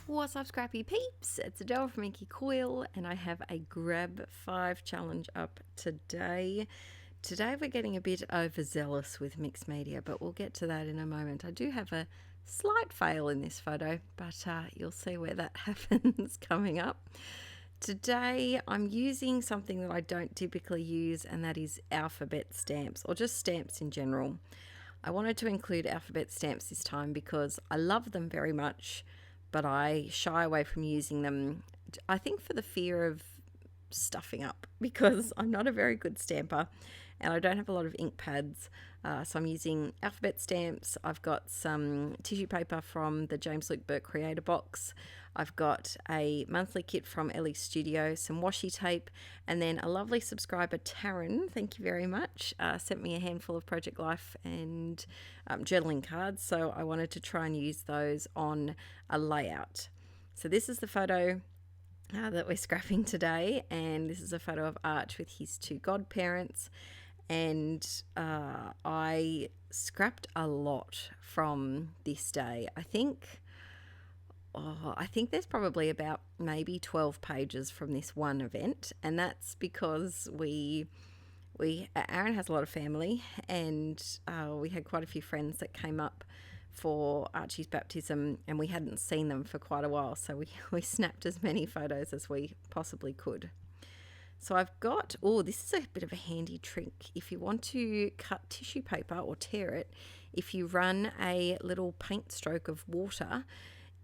What's up, Scrappy Peeps? It's Adele from Inkie Quill, and I have a Grab 5 challenge up today. Today we're getting a bit overzealous with mixed media, but we'll get to that in a moment. I do have a slight fail in this photo, but you'll see where that happens coming up. Today I'm using something that I don't typically use, and that is alphabet stamps, or just stamps in general. I wanted to include alphabet stamps this time because I love them very much, but I shy away from using them, I think, for the fear of stuffing up, because I'm not a very good stamper and I don't have a lot of ink pads. So I'm using alphabet stamps. I've got some tissue paper from the James Luke Burke Creator Box. I've got a monthly kit from Ellie Studio, some washi tape, and then a lovely subscriber, Taryn, thank you very much, sent me a handful of Project Life and journaling cards. So I wanted to try and use those on a layout. So this is the photo that we're scrapping today, and this is a photo of Arch with his two godparents. And I scrapped a lot from this day. I think there's probably about maybe 12 pages from this one event, and that's because Aaron has a lot of family, and we had quite a few friends that came up for Archie's baptism, and we hadn't seen them for quite a while, so we snapped as many photos as we possibly could. So I've got, this is a bit of a handy trick. If you want to cut tissue paper or tear it, if you run a little paint stroke of water,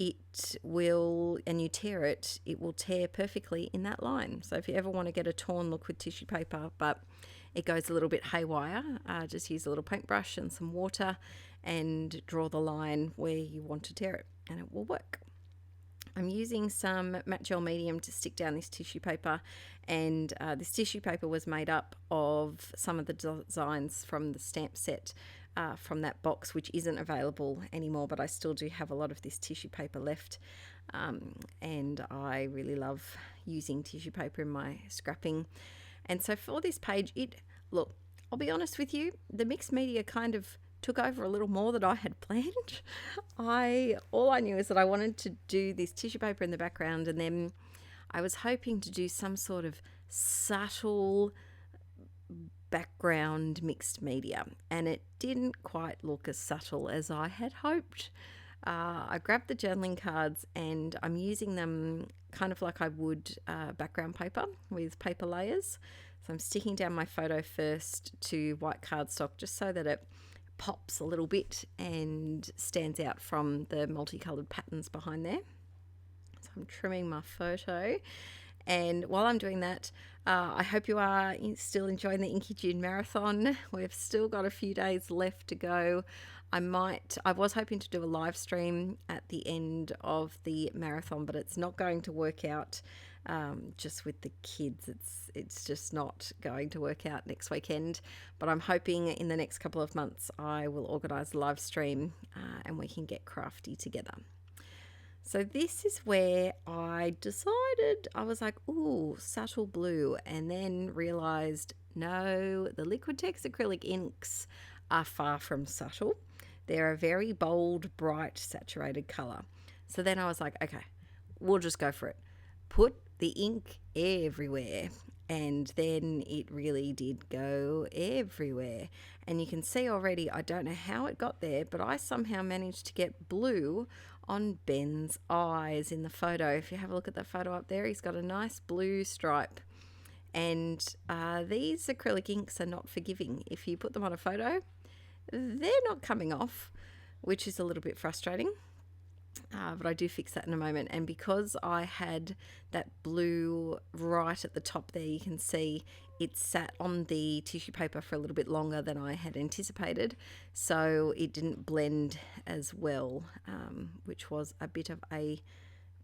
it will, and you tear it, it will tear perfectly in that line. So if you ever want to get a torn look with tissue paper, but it goes a little bit haywire, just use a little paintbrush and some water and draw the line where you want to tear it, and it will work. I'm using some matte gel medium to stick down this tissue paper, and this tissue paper was made up of some of the designs from the stamp set from that box, which isn't available anymore, but I still do have a lot of this tissue paper left, and I really love using tissue paper in my scrapping. And so for this page, look, I'll be honest with you, the mixed media kind of took over a little more than I had planned. All I knew is that I wanted to do this tissue paper in the background, and then I was hoping to do some sort of subtle background mixed media, and it didn't quite look as subtle as I had hoped. I grabbed the journaling cards, and I'm using them kind of like I would background paper with paper layers. So I'm sticking down my photo first to white cardstock just so that it pops a little bit and stands out from the multicolored patterns behind there. So I'm trimming my photo, and while I'm doing that, I hope you are still enjoying the Inkie June Marathon. We've still got a few days left to go. I was hoping to do a live stream at the end of the marathon, but it's not going to work out just with the kids. It's just not going to work out next weekend, but I'm hoping in the next couple of months I will organise a live stream and we can get crafty together. So this is where I decided, I was like, ooh, subtle blue, and then realised, no, the Liquitex acrylic inks are far from subtle. They're a very bold, bright, saturated colour. So then I was like, okay, we'll just go for it. Put the ink everywhere. And then it really did go everywhere. And you can see already, I don't know how it got there, but I somehow managed to get blue on Ben's eyes in the photo. If you have a look at that photo up there, he's got a nice blue stripe. And these acrylic inks are not forgiving. If you put them on a photo, they're not coming off, which is a little bit frustrating. But I do fix that in a moment. And because I had that blue right at the top there, you can see it sat on the tissue paper for a little bit longer than I had anticipated, so it didn't blend as well, which was a bit of a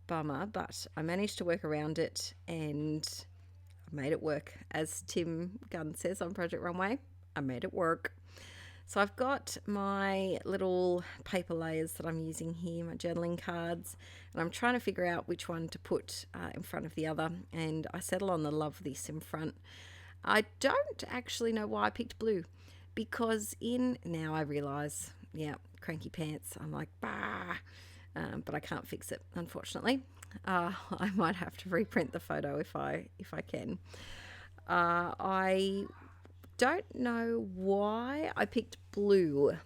bummer, but I managed to work around it and I made it work. As Tim Gunn says on Project Runway, I made it work. So I've got my little paper layers that I'm using here, my journaling cards, and I'm trying to figure out which one to put in front of the other, and I settle on the Love This in front. I don't actually know why I picked blue, because now I realise, yeah, cranky pants, I'm like, bah, but I can't fix it, unfortunately. I might have to reprint the photo if I can. I don't know why I picked blue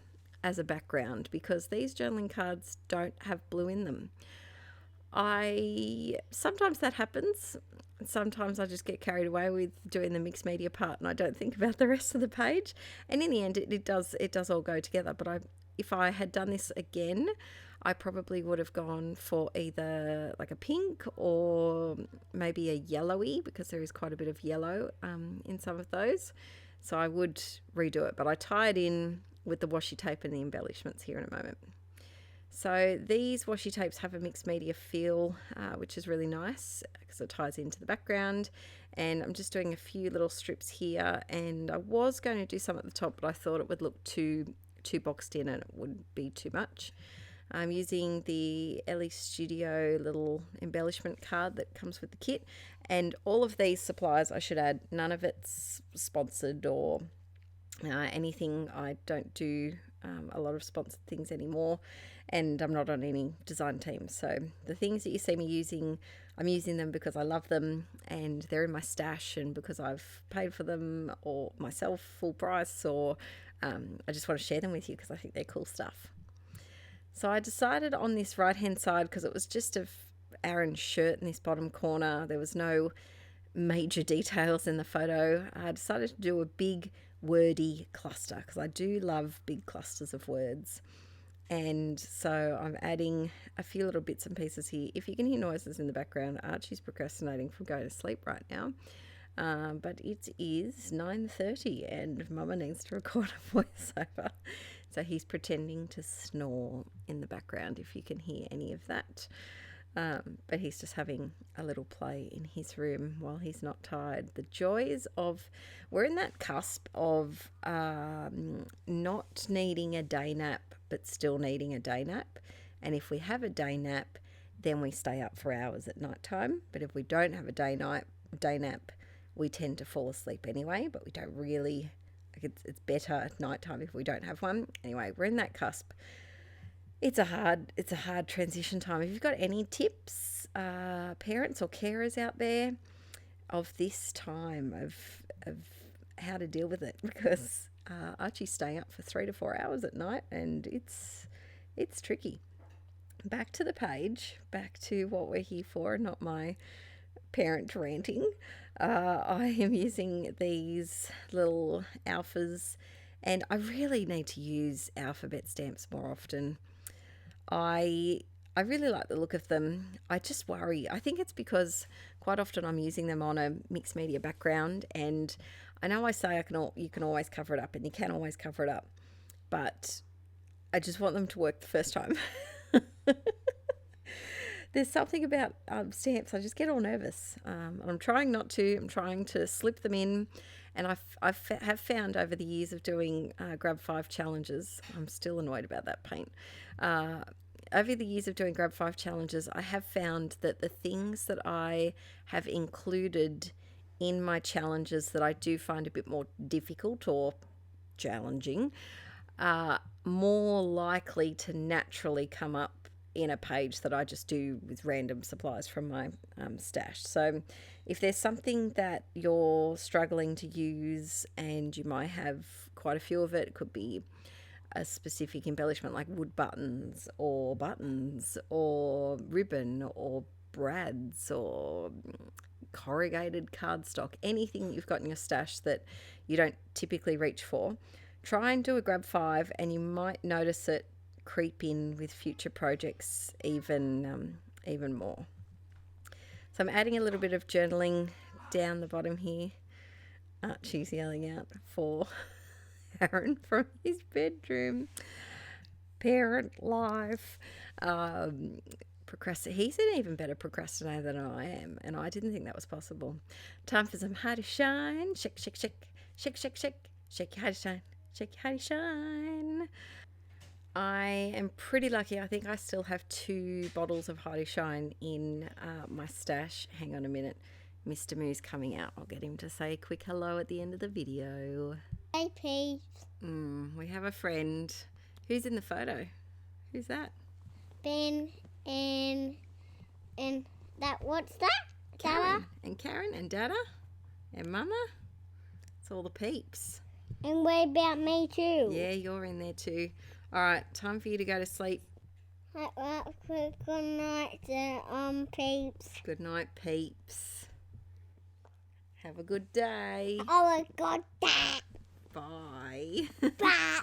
as a background, because these journaling cards don't have blue in them. Sometimes that happens. Sometimes I just get carried away with doing the mixed media part and I don't think about the rest of the page. And in the end, it does all go together. But if I had done this again, I probably would have gone for either like a pink or maybe a yellowy, because there is quite a bit of yellow in some of those. So I would redo it, but I tie it in with the washi tape and the embellishments here in a moment. So these washi tapes have a mixed media feel, which is really nice because it ties into the background. And I'm just doing a few little strips here, and I was going to do some at the top, but I thought it would look too boxed in and it would be too much. I'm using the Ellie Studio little embellishment card that comes with the kit, and all of these supplies, I should add, none of it's sponsored or anything. I don't do a lot of sponsored things anymore, and I'm not on any design team. So the things that you see me using, I'm using them because I love them and they're in my stash, and because I've paid for them or myself full price, or I just want to share them with you because I think they're cool stuff. So I decided on this right hand side, because it was just of Aaron's shirt in this bottom corner, there was no major details in the photo. I decided to do a big wordy cluster because I do love big clusters of words. And so I'm adding a few little bits and pieces here. If you can hear noises in the background, Archie's procrastinating from going to sleep right now. But it is 9:30 and Mama needs to record a voiceover. So he's pretending to snore in the background, if you can hear any of that. But he's just having a little play in his room while he's not tired. The joys of, we're in that cusp of not needing a day nap, but still needing a day nap. And if we have a day nap, then we stay up for hours at night time. But if we don't have a day nap, we tend to fall asleep anyway, but we don't really, it's better at night time if we don't have one. Anyway, we're in that cusp. It's a hard transition time. If you've got any tips, parents or carers out there, of this time of how to deal with it, because Archie's staying up for 3 to 4 hours at night, and it's tricky. Back to the page, back to what we're here for, not my parent ranting. I am using these little alphas, and I really need to use alphabet stamps more often. I really like the look of them. I just worry. I think it's because quite often I'm using them on a mixed media background, and I know I say you can always cover it up, and you can always cover it up, but I just want them to work the first time. There's something about stamps, I just get all nervous. And I'm trying not to. I'm trying to slip them in. And I have found over the years of doing Grab 5 challenges, I'm still annoyed about that paint. Over the years of doing Grab 5 challenges, I have found that the things that I have included in my challenges that I do find a bit more difficult or challenging are more likely to naturally come up in a page that I just do with random supplies from my stash. So if there's something that you're struggling to use and you might have quite a few of it could be a specific embellishment like wood buttons or ribbon or brads or corrugated cardstock, anything you've got in your stash that you don't typically reach for, try and do a Grab 5 and you might notice it creep in with future projects even more. So I'm adding a little bit of journaling down the bottom here. Archie's yelling out for Aaron from his bedroom. Parent life. He's an even better procrastinator than I am, and I didn't think that was possible. Time for some Heidi Shine. Shake, shake, shake, shake, shake, shake, shake your Heidi Shine, shake your Heidi Shine. I am pretty lucky. I think I still have 2 bottles of Heidi Shine in my stash. Hang on a minute. Mr. Moo's coming out. I'll get him to say a quick hello at the end of the video. Hey, Peeps. We have a friend. Who's in the photo? Who's that? Ben and what's that? Karen. And Karen and Dada and Mama. It's all the peeps. And what about me too? Yeah, you're in there too. All right, time for you to go to sleep. Good night, Peeps. Good night, peeps. Have a good day. Oh my God, that. Bye. Bye.